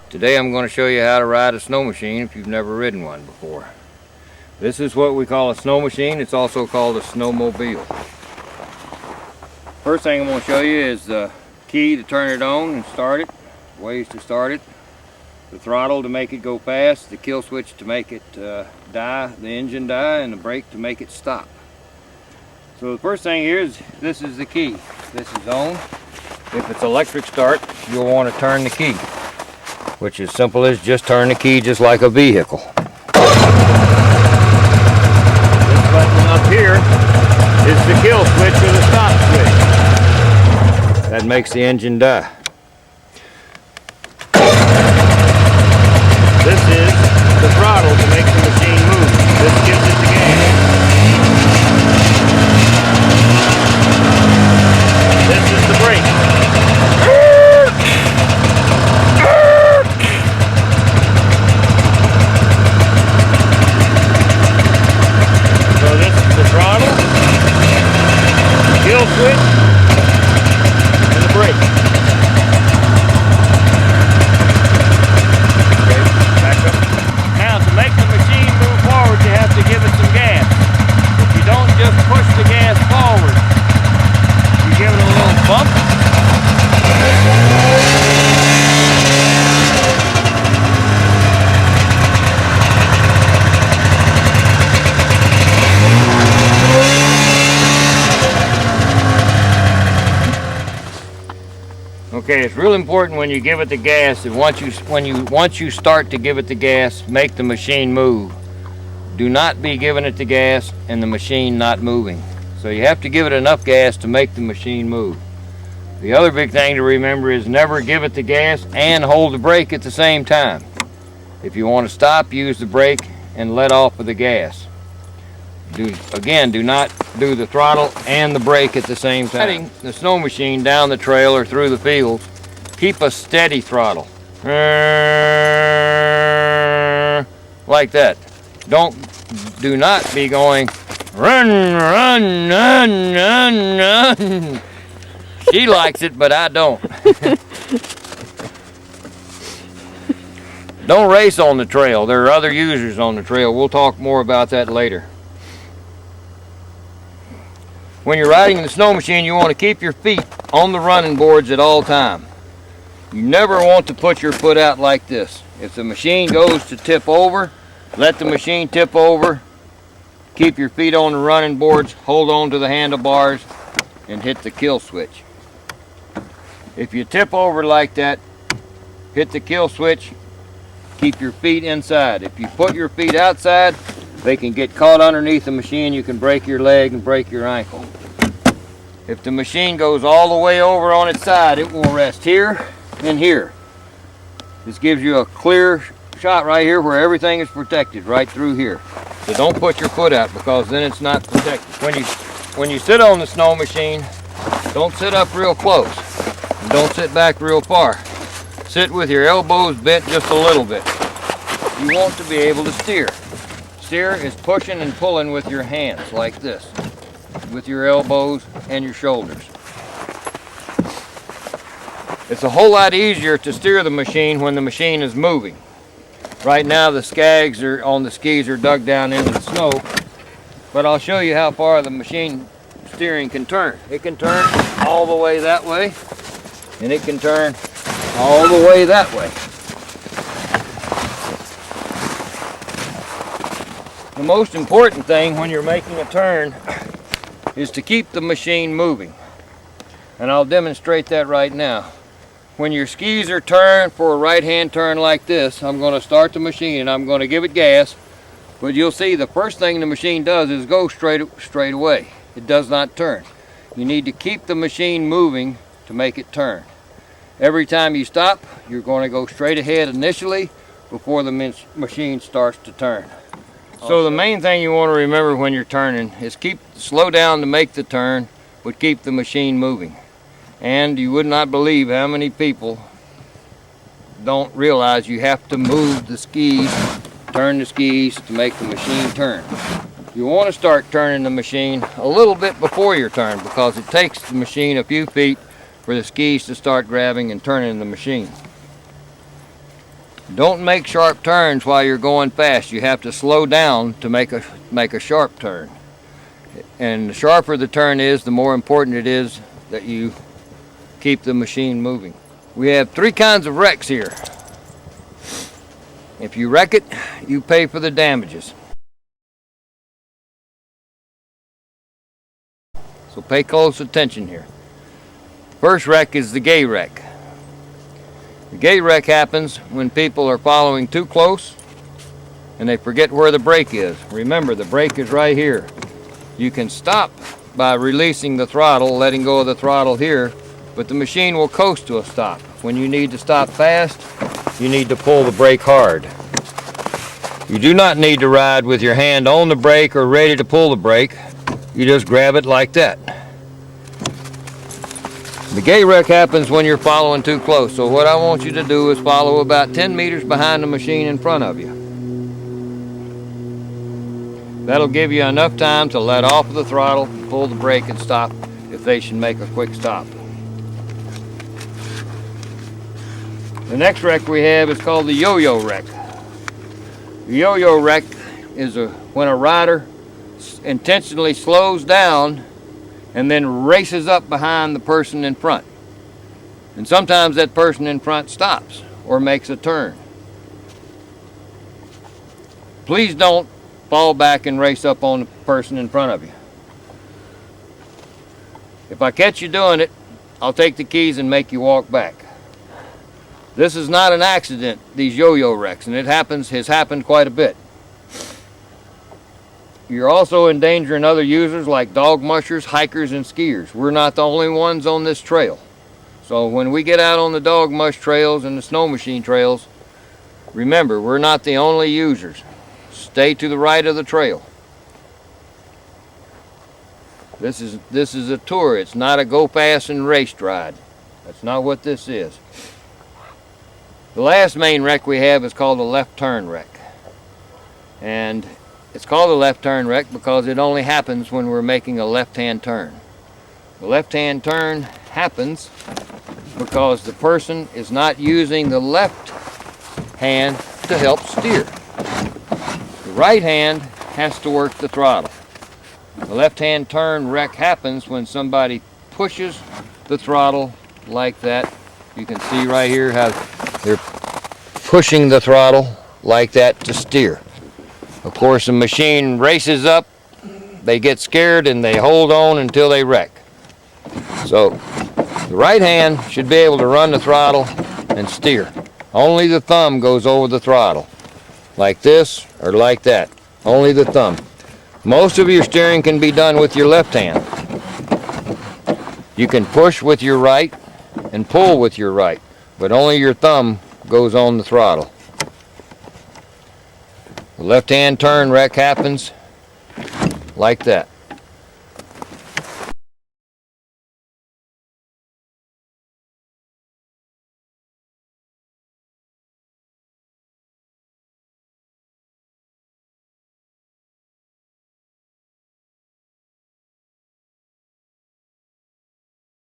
Today I'm going to show you how to ride a snow machine if you've never ridden one before. This is what we call a snow machine. It's also called a snowmobile. First thing I'm going to show you is the key to turn it on and start it, ways to start it, the throttle to make it go fast, the kill switch to make it die, the engine die, and the brake to make it stop. So the first thing here is this is the key. This is on. If it's electric start, you'll want to turn the key, which is simple as just turn the key just like a vehicle. This button up here is the kill switch or the stop switch. That makes the engine die. This is the throttle to make the machine move. This gives it the gas. This is the brake. So this is the throttle, kill switch, and the brake. Okay, back up. Now to make the machine move forward, you have to give it some gas. If you don't just push the gas forward, you give it a little bump. Okay, it's real important when you give it the gas, and once you start to give it the gas, make the machine move. Do not be giving it the gas and the machine not moving. So you have to give it enough gas to make the machine move. The other big thing to remember is never give it the gas and hold the brake at the same time. If you want to stop, use the brake and let off of the gas. Do not do the throttle and the brake at the same time. Riding the snow machine down the trail or through the fields, keep a steady throttle. Like that. Do not be going run, run, run, run, run. She likes it, but I don't. Don't race on the trail. There are other users on the trail. We'll talk more about that later. When you're riding the snow machine, you want to keep your feet on the running boards at all time. You never want to put your foot out like this. If the machine goes to tip over, let the machine tip over. Keep your feet on the running boards, hold on to the handlebars, and hit the kill switch. If you tip over like that, hit the kill switch, keep your feet inside. If you put your feet outside, they can get caught underneath the machine. You can break your leg and break your ankle. If the machine goes all the way over on its side, it will rest here and here. This gives you a clear shot right here where everything is protected, right through here. So don't put your foot out because then it's not protected. When you sit on the snow machine, don't sit up real close. And don't sit back real far. Sit with your elbows bent just a little bit. You want to be able to steer. Steer is pushing and pulling with your hands like this, with your elbows and your shoulders. It's a whole lot easier to steer the machine when the machine is moving. Right now the skags on the skis are dug down into the snow, but I'll show you how far the machine steering can turn. It can turn all the way that way, and it can turn all the way that way. The most important thing when you're making a turn is to keep the machine moving. And I'll demonstrate that right now. When your skis are turned for a right-hand turn like this, I'm going to start the machine and I'm going to give it gas. But you'll see the first thing the machine does is go straight away. It does not turn. You need to keep the machine moving to make it turn. Every time you stop, you're going to go straight ahead initially before the machine starts to turn. So the main thing you want to remember when you're turning is slow down to make the turn, but keep the machine moving. And you would not believe how many people don't realize you have to move the skis, turn the skis to make the machine turn. You want to start turning the machine a little bit before your turn because it takes the machine a few feet for the skis to start grabbing and turning the machine. Don't make sharp turns while you're going fast. You have to slow down to make a sharp turn. And the sharper the turn is, the more important it is that you keep the machine moving. We have 3 kinds of wrecks here. If you wreck it, you pay for the damages. So pay close attention here. First wreck is the gay wreck. The gay wreck happens when people are following too close and they forget where the brake is. Remember, the brake is right here. You can stop by releasing the throttle, letting go of the throttle here, but the machine will coast to a stop. When you need to stop fast, you need to pull the brake hard. You do not need to ride with your hand on the brake or ready to pull the brake. You just grab it like that. The gay wreck happens when you're following too close, so what I want you to do is follow about 10 meters behind the machine in front of you. That'll give you enough time to let off of the throttle, pull the brake, and stop if they should make a quick stop. The next wreck we have is called the yo-yo wreck. The yo-yo wreck is when a rider intentionally slows down and then races up behind the person in front. And sometimes that person in front stops or makes a turn. Please don't fall back and race up on the person in front of you. If I catch you doing it, I'll take the keys and make you walk back. This is not an accident, these yo-yo wrecks, and has happened quite a bit. You're also endangering other users like dog mushers, hikers, and skiers. We're not the only ones on this trail. So when we get out on the dog mush trails and the snow machine trails, remember, we're not the only users. Stay to the right of the trail. This is a tour. It's not a go fast and race ride. That's not what this is. The last main wreck we have is called the left turn wreck. And it's called a left turn wreck because it only happens when we're making a left-hand turn. The left-hand turn happens because the person is not using the left hand to help steer. The right hand has to work the throttle. The left-hand turn wreck happens when somebody pushes the throttle like that. You can see right here how they're pushing the throttle like that to steer. Of course, the machine races up, they get scared, and they hold on until they wreck. So, the right hand should be able to run the throttle and steer. Only the thumb goes over the throttle, like this or like that. Only the thumb. Most of your steering can be done with your left hand. You can push with your right and pull with your right, but only your thumb goes on the throttle. The left-hand turn wreck happens like that.